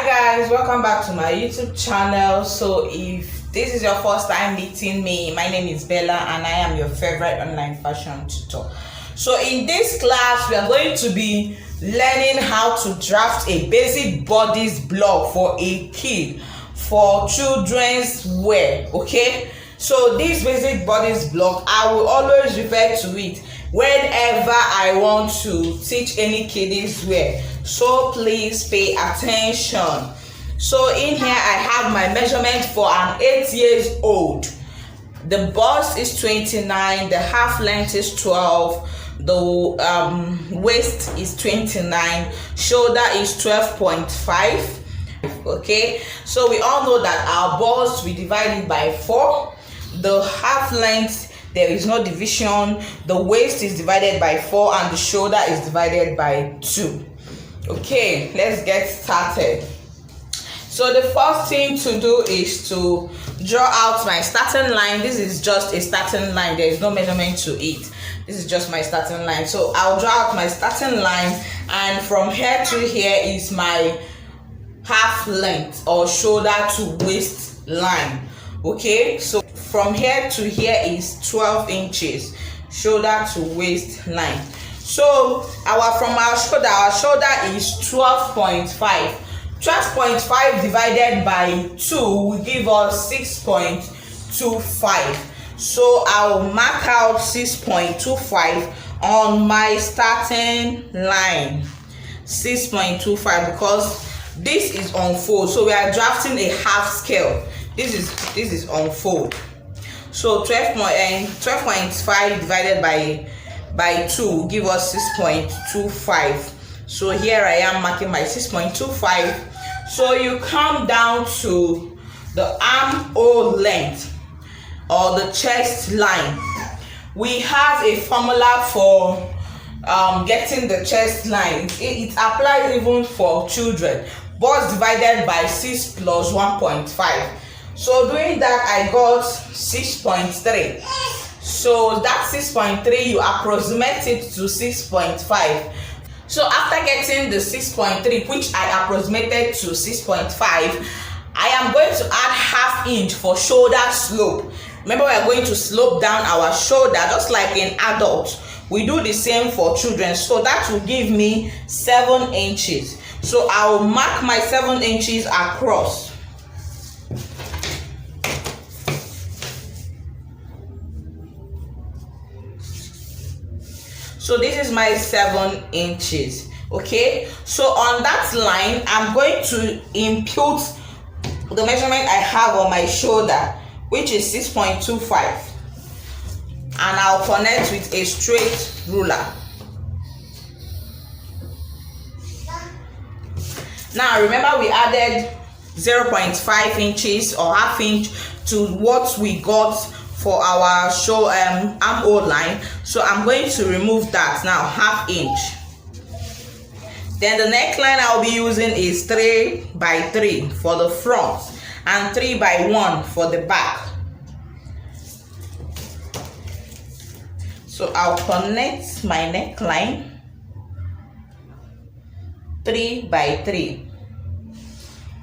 Guys, welcome back to my YouTube channel. So if this is your first time meeting me, my name is Bella and I am your favorite online fashion tutor. So in this class we are going to be learning how to draft a basic bodice block for a kid for children's wear. Okay, so this basic bodice block, I will always refer to it whenever I want to teach any kiddies wear, so please pay attention. So in here I have my measurement for an 8 years old. The bust is 29, the half length is 12, the waist is 29, shoulder is 12.5. okay, so we all know that our bust we divide it by 4, the half length there is no division, the waist is divided by 4 and the shoulder is divided by 2. Okay, let's get started. So the first thing to do is to draw out my starting line. This is just a starting line, there is no measurement to it. This is just my starting line. So I'll draw out my starting line, and from here to here is my half length or shoulder to waist line. Okay, so from here to here is 12 inches shoulder to waist line. So from our shoulder is 12.5. 12.5 divided by 2 will give us 6.25. So I'll mark out 6.25 on my starting line. 6.25 because this is on fold, so we are drafting a half scale. This is on fold. So 12.5 divided by 2 will give us 6.25. So here I am marking my 6.25. So you come down to the armhole length or the chest line. We have a formula for getting the chest line. It applies even for children. Bust divided by 6 plus 1.5. So doing that, I got 6.3. So that 6.3, you approximate it to 6.5. So after getting the 6.3, which I approximated to 6.5, I am going to add half inch for shoulder slope. Remember, we are going to slope down our shoulder just like in adults. We do the same for children. So that will give me 7 inches. So I will mark my 7 inches across. So this is my 7 inches. Okay, so on that line I'm going to impute the measurement I have on my shoulder, which is 6.25, and I'll connect with a straight ruler. Now remember, we added 0.5 inches or half inch to what we got for our armhole line. So I'm going to remove that now, half inch. Then the neckline I'll be using is 3 by 3 for the front and 3 by 1 for the back. So I'll connect my neckline 3 by 3.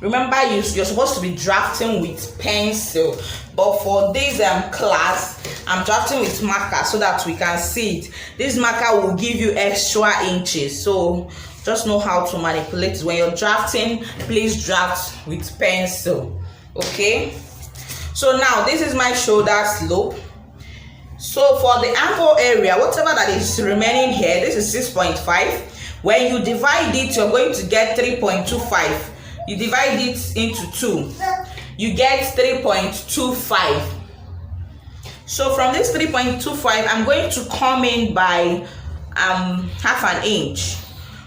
Remember, you're supposed to be drafting with pencil, but for this class I'm drafting with marker so that we can see it. This marker will give you extra inches, so just know how to manipulate it. When you're drafting, please draft with pencil. Okay, so now this is my shoulder slope. So for the armhole area, whatever that is remaining here, this is 6.5. When you divide it, you're going to get 3.25. You divide it into 2, you get 3.25. So from this 3.25, I'm going to come in by half an inch,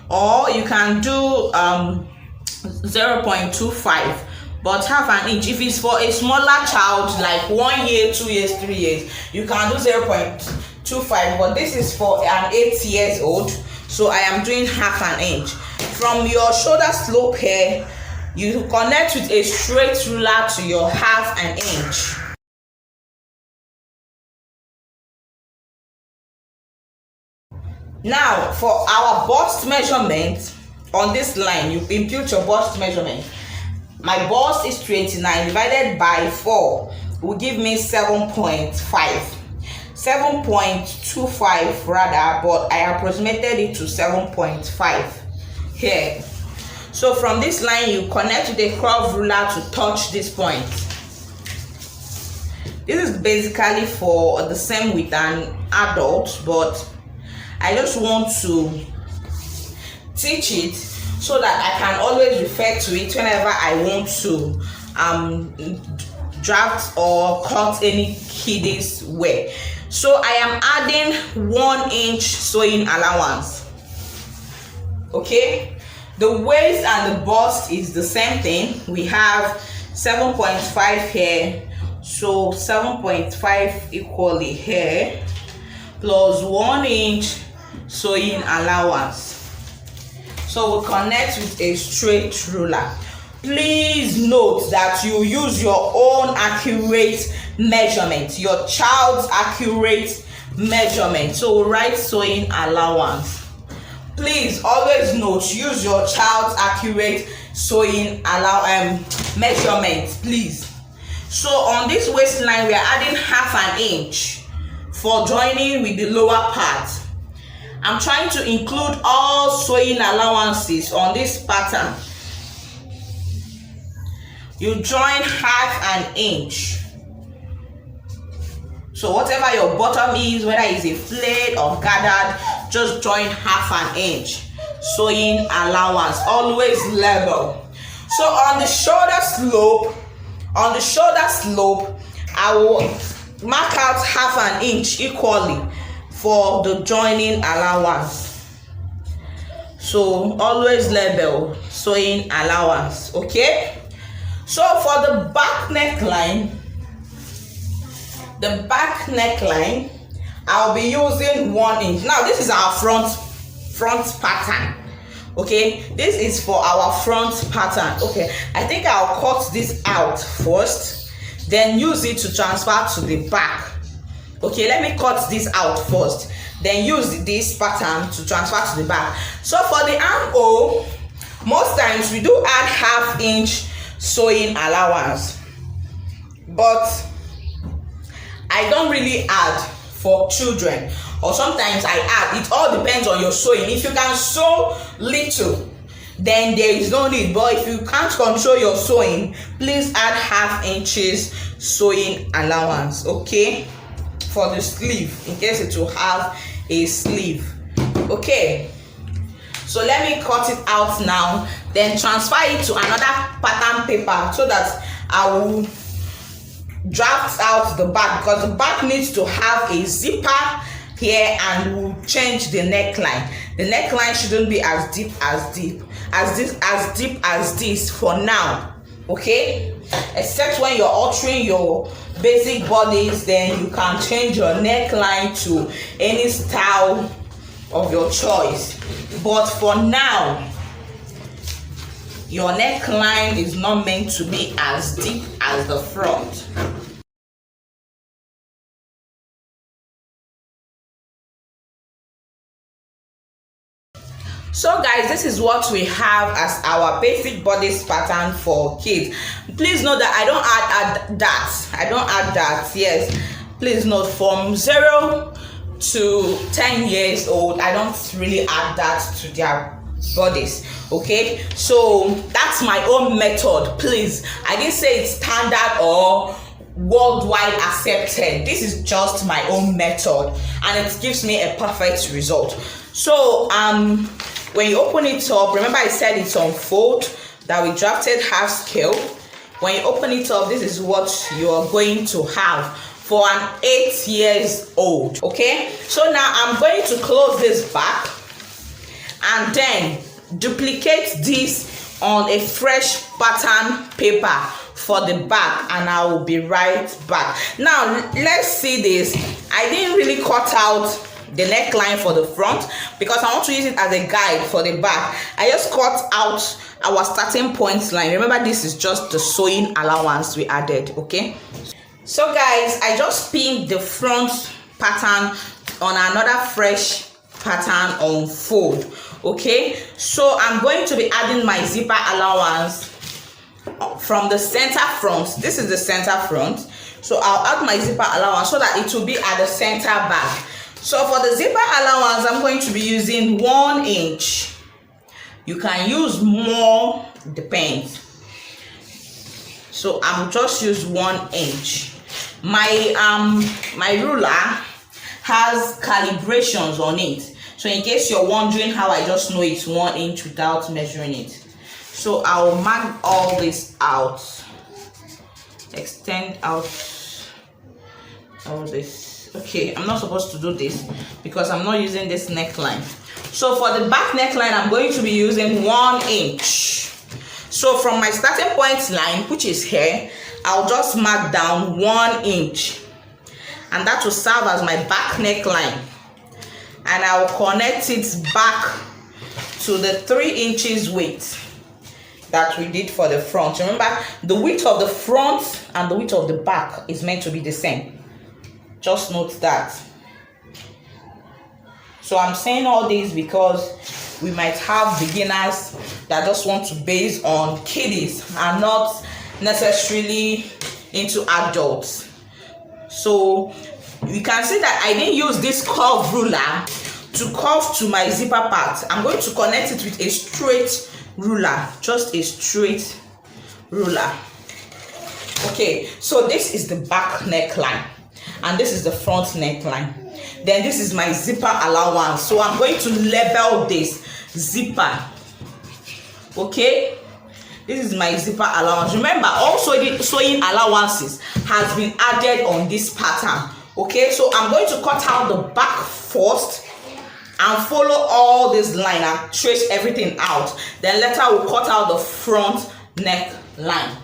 or you can do 0.25, but half an inch. If it's for a smaller child like 1 year, 2 years, 3 years, you can do 0.25, but this is for an 8 years old, so I am doing half an inch. From your shoulder slope here, you connect with a straight ruler to your half an inch. Now for our bust measurement, on this line you impute your bust measurement. my bust is 29 divided by 4 will give me 7.25 rather, but I approximated it to 7.5 here. So from this line you connect with a curved ruler to touch this point. This is basically for the same with an adult, but I just want to teach it so that I can always refer to it whenever I want to draft or cut any kiddies wear. So I am adding 1 inch sewing allowance. Okay, the waist and the bust is the same thing. We have 7.5 here, so 7.5 equally here plus 1 inch sewing allowance. So we connect with a straight ruler. Please note that you use your own accurate measurement, your child's accurate measurement. So we write sewing allowance. Please always note, use your child's accurate sewing measurement, please. So on this waistline we are adding 1/2 inch for joining with the lower part. I'm trying to include all sewing allowances on this pattern. You join 1/2 inch. So whatever your bottom is, whether it's a flared or gathered, just join 1/2 inch sewing allowance, always level. So on the shoulder slope, I will mark out 1/2 inch equally for the joining allowance. So always label sewing allowance. Okay, so for the back neckline, I'll be using 1 inch. Now this is our front pattern. Okay, this is for our front pattern. Okay, I think I'll cut this out first, then use it to transfer to the back. Okay, let me cut this out first, then use this pattern to transfer to the back. So for the armhole, most times we do add 1/2 inch sewing allowance, but I don't really add for children, or sometimes I add. It all depends on your sewing. If you can sew little, then there is no need, but if you can't control your sewing, please add 1/2 inches sewing allowance. Okay, for the sleeve, in case it will have a sleeve. Okay, so let me cut it out now, then transfer it to another pattern paper so that I will draft out the back, because the back needs to have a zipper here, and we'll change the neckline. The neckline shouldn't be as deep as this for now. Okay, except when you're altering your basic bodies, then you can change your neckline to any style of your choice. But for now, your neckline is not meant to be as deep as the front. So guys, this is what we have as our basic bodice pattern for kids. Please note that I don't add that. Yes, please note, from 0 to 10 years old, I don't really add that to their bodies. Okay, so that's my own method. Please, I didn't say it's standard or worldwide accepted. This is just my own method, and it gives me a perfect result. So when you open it up, remember I said it's on fold, that we drafted half scale. When you open it up, this is what you are going to have for an 8 years old. Okay, so now I'm going to close this back and then duplicate this on a fresh pattern paper for the back, and I will be right back. Now let's see this. I didn't really cut out the neckline for the front because I want to use it as a guide for the back. I just cut out our starting point line. Remember, this is just the sewing allowance we added. Okay, so guys, I just pinned the front pattern on another fresh pattern on fold. Okay, so I'm going to be adding my zipper allowance from the center front. This is the center front, so I'll add my zipper allowance so that it will be at the center back. So for the zipper allowance, I'm going to be using 1 inch. You can use more, depends. So I'm just use 1 inch. My ruler has calibrations on it, so in case you're wondering how I just know it's 1 inch without measuring it. So I'll mark all this out, extend out all this. Okay, I'm not supposed to do this because I'm not using this neckline. So for the back neckline, I'm going to be using 1 inch. So from my starting point line, which is here, I'll just mark down 1 inch, and that will serve as my back neckline, and I'll connect it back to the 3 inches width that we did for the front. Remember, the width of the front and the width of the back is meant to be the same. Just note that. So I'm saying all this because we might have beginners that just want to base on kiddies and not necessarily into adults. So you can see that I didn't use this curve ruler to curve to my zipper part. I'm going to connect it with a straight ruler, just a straight ruler. Okay, so this is the back neckline and this is the front neckline. Then this is my zipper allowance, so I'm going to label this zipper. Okay, this is my zipper allowance. Remember, also the sewing allowances has been added on this pattern. Okay, so I'm going to cut out the back first and follow all this line and trace everything out. Then later we'll cut out the front neck line.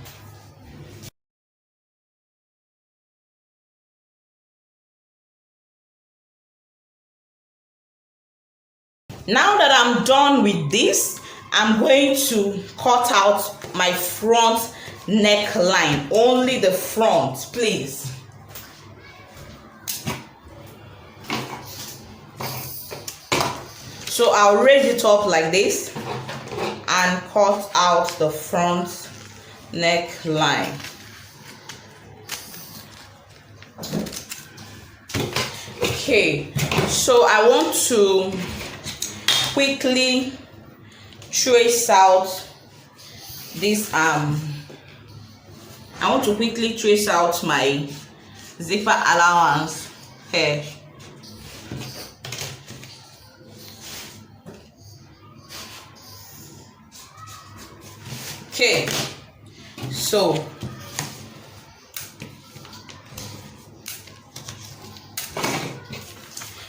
Now that I'm done with this, I'm going to cut out my front neckline. Only the front, please. So I'll raise it up like this and cut out the front neckline. Okay, so I want to quickly trace out this I want to quickly trace out my zipper allowance here. Okay, so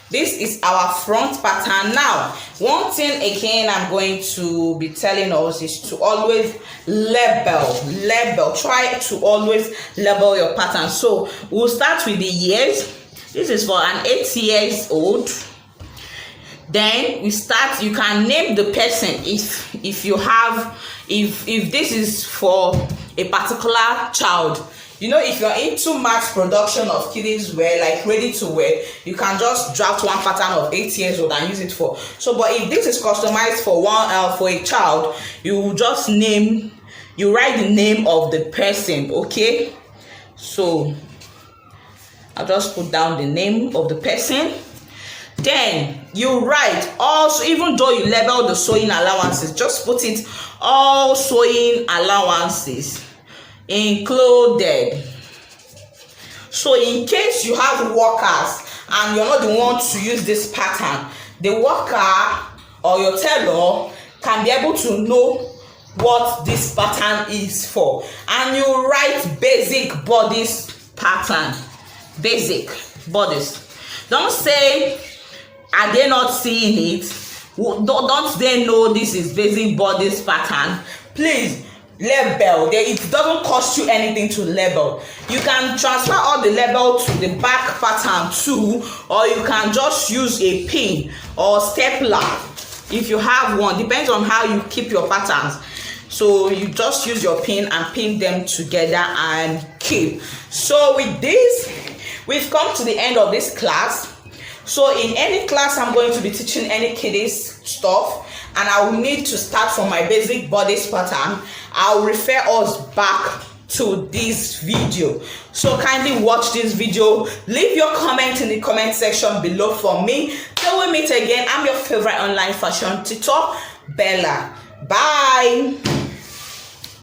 this is our front pattern. Now, one thing again I'm going to be telling us is to always label. Try to always label your pattern. So we'll start with the years. This is for an 8 years old. Then we start, you can name the person if you have, if this is for a particular child. You know, if you're into mass production of kiddies wear, like ready to wear, you can just draft one pattern of 8 years old and use it for. So, but if this is customized for for a child, you just you write the name of the person. Okay, so I'll just put down the name of the person. Then you write also, even though you label the sewing allowances, just put it all sewing allowances included. So in case you have workers and you're not the one to use this pattern, the worker or your tailor can be able to know what this pattern is for. And you write basic bodice pattern, basic bodice. Don't say, are they not seeing it? Don't they know this is basic bodice pattern? Please label. It doesn't cost you anything to label. You can transfer all the label to the back pattern too, or you can just use a pin or stapler if you have one. Depends on how you keep your patterns. So you just use your pin and pin them together and keep. So with this, we've come to the end of this class. So in any class I'm going to be teaching any kiddies stuff, and I will need to start from my basic bodice pattern. I'll refer us back to this video. So kindly watch this video. Leave your comment in the comment section below for me. Till we meet again, I'm your favorite online fashion tutor, Bella. Bye.